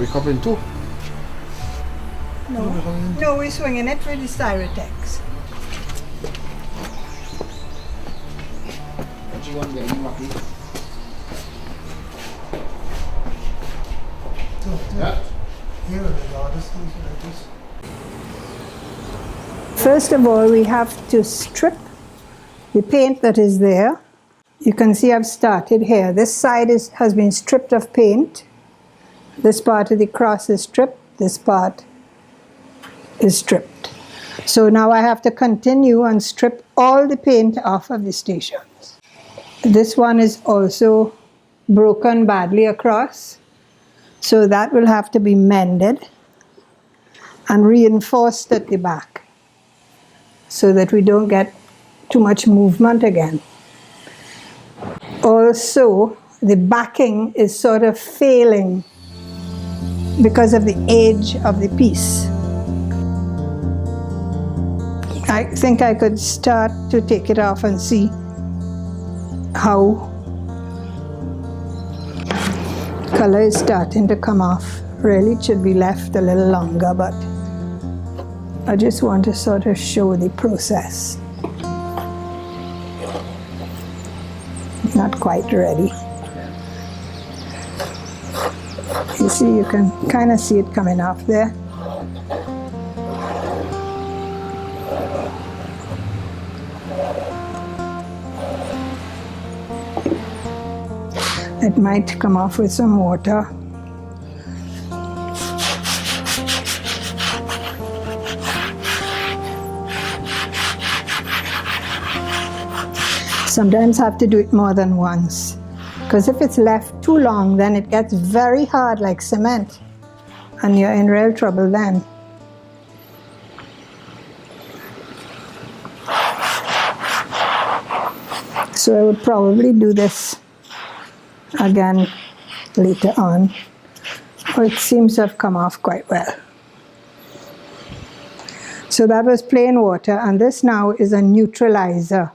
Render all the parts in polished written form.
we coupling too? No, we're swinging it with the Styrotex. What you want getting rocky? Yeah. Here the artist is like this. First of all, we have to strip the paint that is there. You can see I've started here. This side has been stripped of paint. This part of the cross is stripped. This part is stripped. So now I have to continue and strip all the paint off of the stations. This one is also broken badly across. So that will have to be mended and reinforced at the back so that we don't get too much movement again. Also, the backing is sort of failing because of the age of the piece. I think I could start to take it off and see how color is starting to come off. Really, it should be left a little longer, but I just want to sort of show the process. Not quite ready. You see, you can kind of see it coming off there. It might come off with some water. Sometimes have to do it more than once, because if it's left too long, then it gets very hard like cement, and you're in real trouble then. So I would probably do this again later on. Oh, it seems to have come off quite well. So that was plain water, and this now is a neutralizer.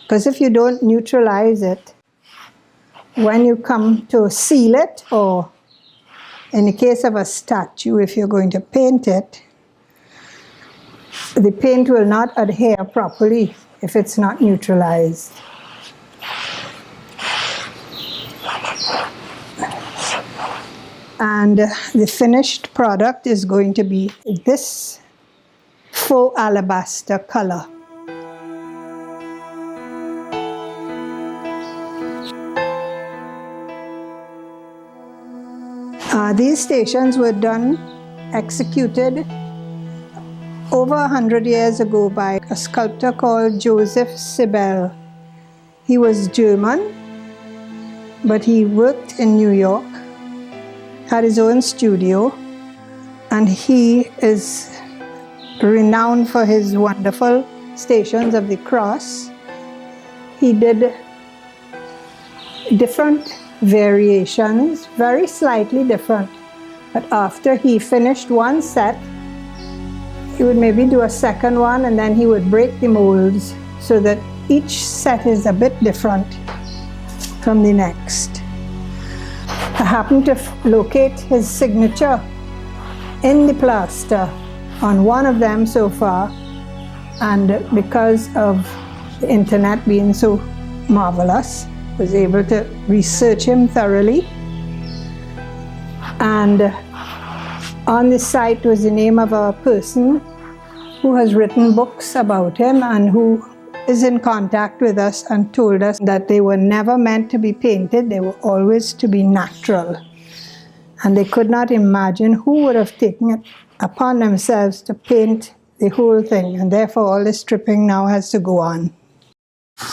Because if you don't neutralize it, when you come to seal it, or in the case of a statue, if you're going to paint it, the paint will not adhere properly if it's not neutralized. And the finished product is going to be this faux alabaster color. These stations were executed over 100 years ago by a sculptor called Joseph Sibel. He was German, but he worked in New York, had his own studio, and he is renowned for his wonderful Stations of the Cross. He did different variations, very slightly different, but after he finished one set, he would maybe do a second one, and then he would break the molds so that each set is a bit different from the next. I happened to locate his signature in the plaster on one of them so far, and because of the internet being so marvelous, was able to research him thoroughly. And on the site was the name of a person who has written books about him and who is in contact with us and told us that they were never meant to be painted, they were always to be natural. And they could not imagine who would have taken it upon themselves to paint the whole thing, and therefore all the stripping now has to go on.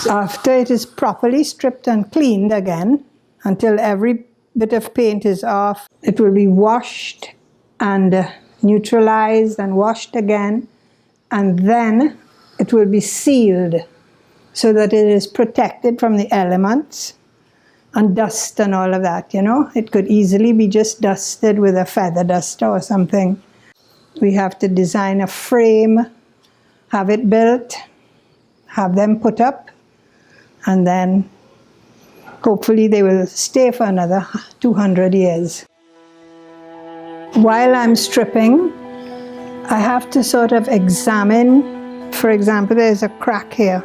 After it is properly stripped and cleaned again, until every bit of paint is off, it will be washed and neutralized and washed again, and then it will be sealed so that it is protected from the elements and dust and all of that, you know. It could easily be just dusted with a feather duster or something. We have to design a frame, have it built, have them put up, and then hopefully they will stay for another 200 years. while I'm stripping, I have to sort of examine. For example, there's a crack here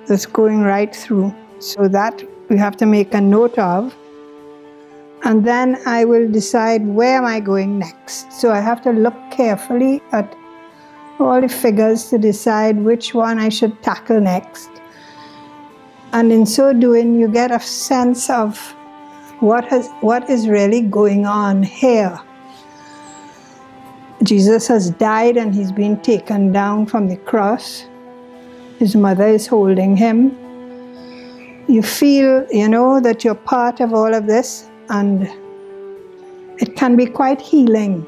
that's going right through. So that we have to make a note of. And then I will decide where am I going next. So I have to look carefully at all the figures to decide which one I should tackle next. And in so doing, you get a sense of what is really going on here. Jesus has died and he's been taken down from the cross. His mother is holding him. You feel, that you're part of all of this, and it can be quite healing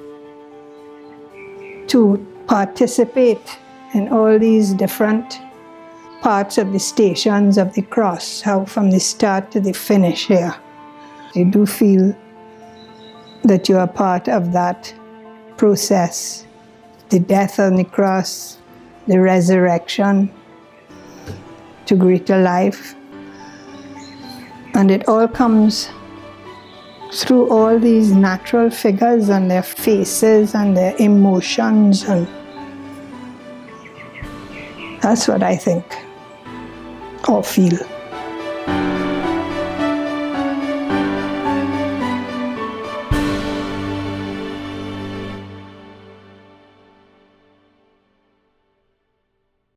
to participate in all these different parts of the stations of the cross, how from the start to the finish here. You do feel that you are part of that process, the death on the cross, the resurrection to greater life. And it all comes through all these natural figures and their faces and their emotions, and that's what I think or feel.